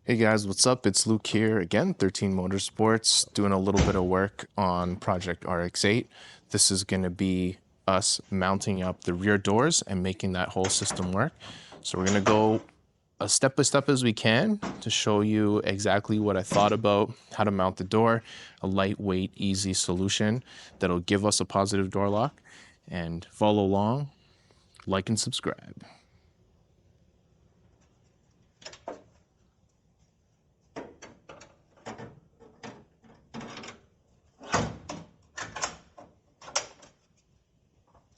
Hey guys, what's up? It's Luke here again, 13 Motorsports, doing a little bit of work on Project RX8. This is going to be us mounting up the rear doors and making that whole system work. So we're going to go as step by step as we can to show you exactly what I thought about how to mount the door, a lightweight, easy solution that'll give us a positive door lock. And follow along, like and subscribe.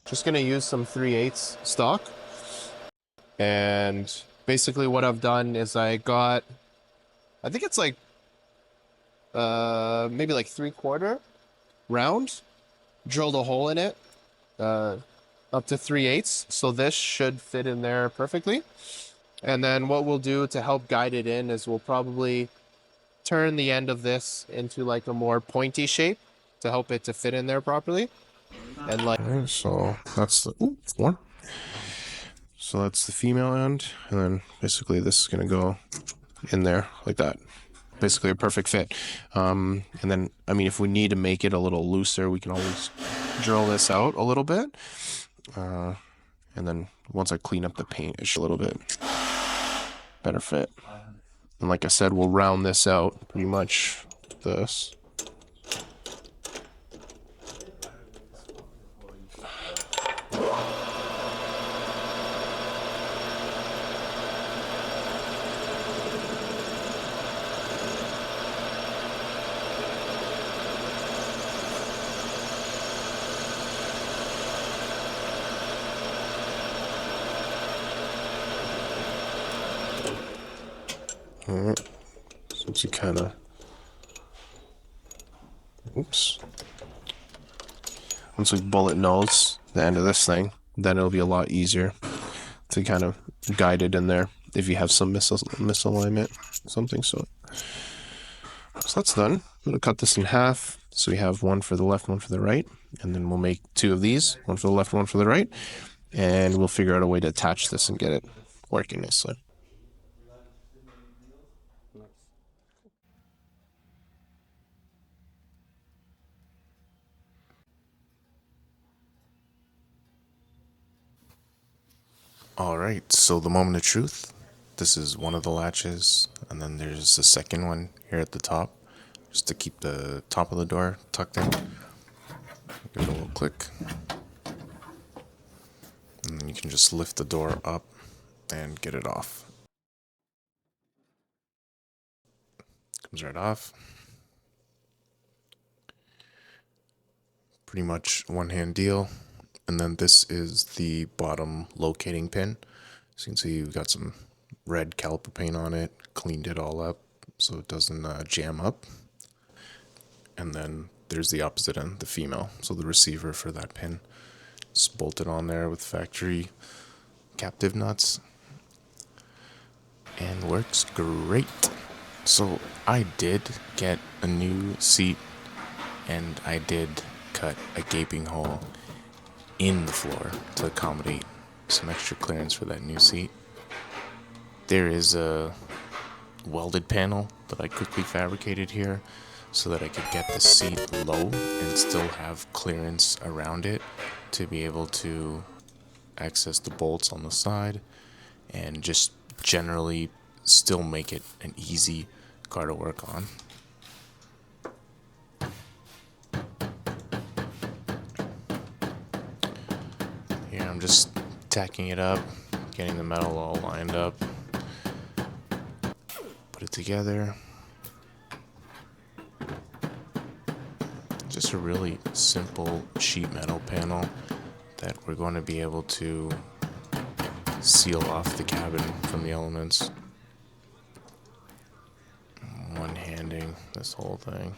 Just gonna use some 3/8 stock. And basically what I've done is I think it's like maybe like 3/4 round, drilled a hole in it, up to 3/8. So this should fit in there perfectly. And then what we'll do to help guide it in is we'll probably turn the end of this into like a more pointy shape to help it to fit in there properly. And like, so that's the one. So that's the female end, and then basically this is gonna go in there like that. Basically a perfect fit. And then, I mean, if we need to make it a little looser, we can always drill this out a little bit. And then once I clean up the paint, it's a little bit better fit. And like I said, we'll round this out pretty much this. Alright, since you kind of, oops. Once we bullet nose the end of this thing, then it'll be a lot easier to kind of guide it in there if you have some misalignment, something. So that's done. I'm gonna cut this in half. So we have one for the left, one for the right, and then we'll make two of these, one for the left, one for the right, and we'll figure out a way to attach this and get it working nicely. All right, so the moment of truth. This is one of the latches, and then there's the second one here at the top, just to keep the top of the door tucked in. Give it a little click. And then you can just lift the door up and get it off. Comes right off. Pretty much one-hand deal. And then this is the bottom locating pin. So you can see we've got some red caliper paint on it, cleaned it all up so it doesn't jam up. And then there's the opposite end, the female, so the receiver for that pin. It's bolted on there with factory captive nuts and works great. So I did get a new seat, and I did cut a gaping hole in the floor to accommodate some extra clearance for that new seat. There is a welded panel that I quickly fabricated here so that I could get the seat low and still have clearance around it to be able to access the bolts on the side and just generally still make it an easy car to work on. Here I'm just tacking it up, getting the metal all lined up, put it together. Just a really simple sheet metal panel that we're going to be able to seal off the cabin from the elements. One-handing this whole thing.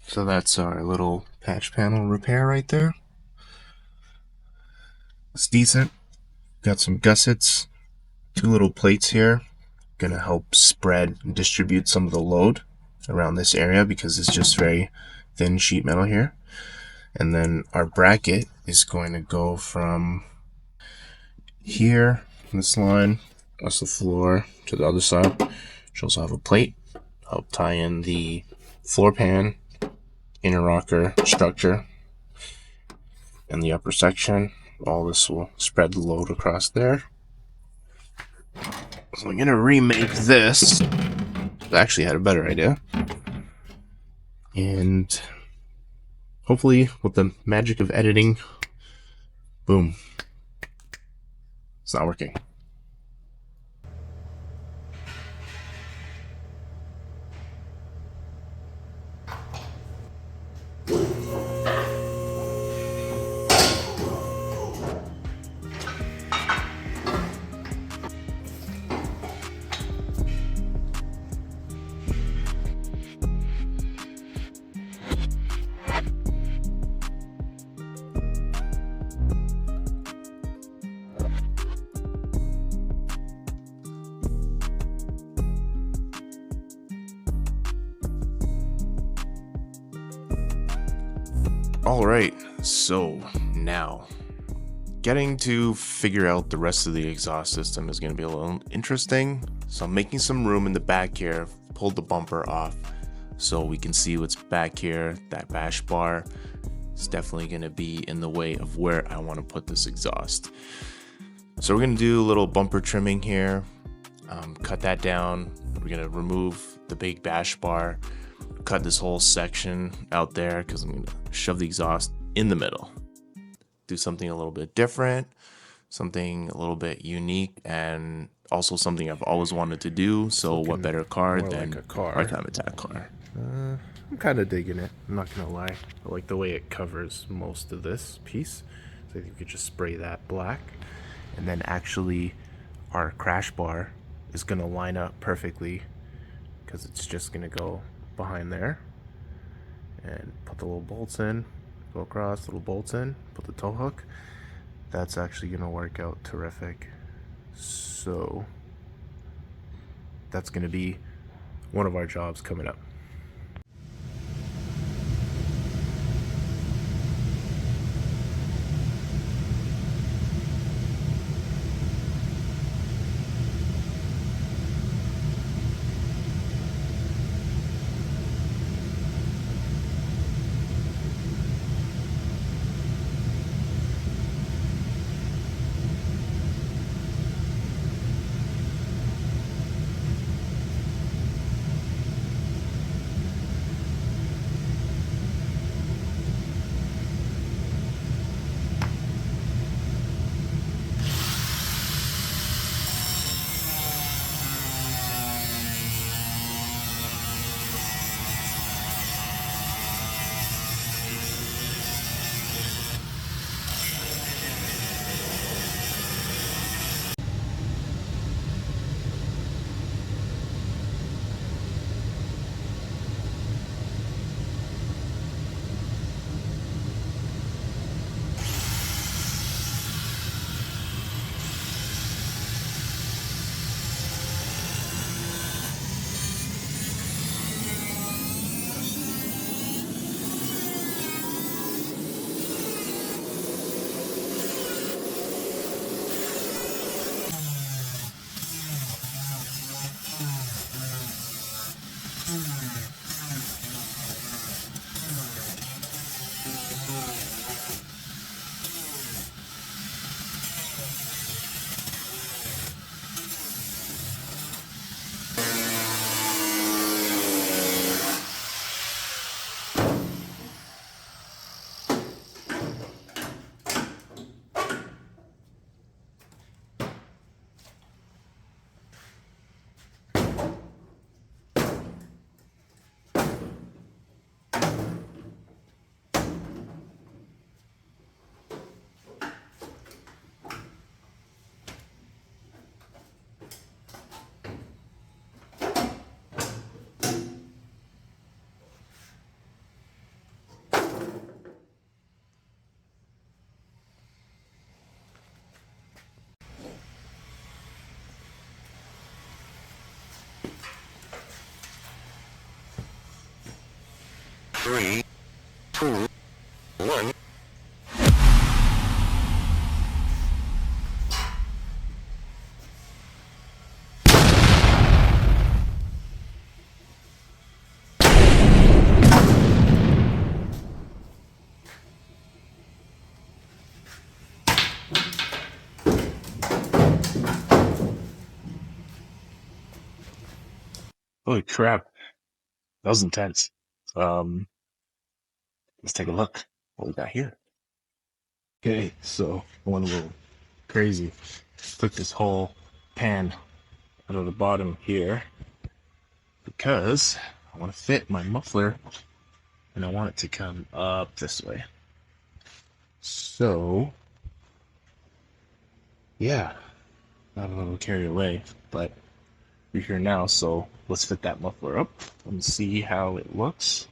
So that's our little patch panel repair right there. It's decent. Got some gussets, two little plates here. going to help spread and distribute some of the load around this area because it's just very thin sheet metal here. And then our bracket is going to go from here, this line, across the floor to the other side. Should also have a plate, help tie in the floor pan, inner rocker structure, and the upper section. All this will spread the load across there. So I'm gonna remake this. I actually had a better idea. And hopefully with the magic of editing, boom. It's not working. Alright, so now getting to figure out the rest of the exhaust system is going to be a little interesting. So I'm making some room in the back here, pulled the bumper off so we can see what's back here. That bash bar is definitely going to be in the way of where I want to put this exhaust. So we're going to do a little bumper trimming here, cut that down. We're going to remove the big bash bar, cut this whole section out there because I'm going to shove the exhaust in the middle. Do something a little bit different, something a little bit unique, and also something I've always wanted to do. So what better car than like a car. my time attack car? I'm kind of digging it. I'm not gonna lie. I like the way it covers most of this piece. So you could just spray that black, and then actually our crash bar is gonna line up perfectly because it's just gonna go behind there, and put the little bolts in, go across, little bolts in, put the tow hook. That's actually gonna work out terrific. So that's gonna be one of our jobs coming up. Three, two, one. Holy crap, that was intense. Um, let's take a look what we got here. Okay, so I went a little crazy. Took this whole pan out of the bottom here because I want to fit my muffler and I want it to come up this way. So, yeah, not a little carried away, but we're here now, so let's fit that muffler up and see how it looks.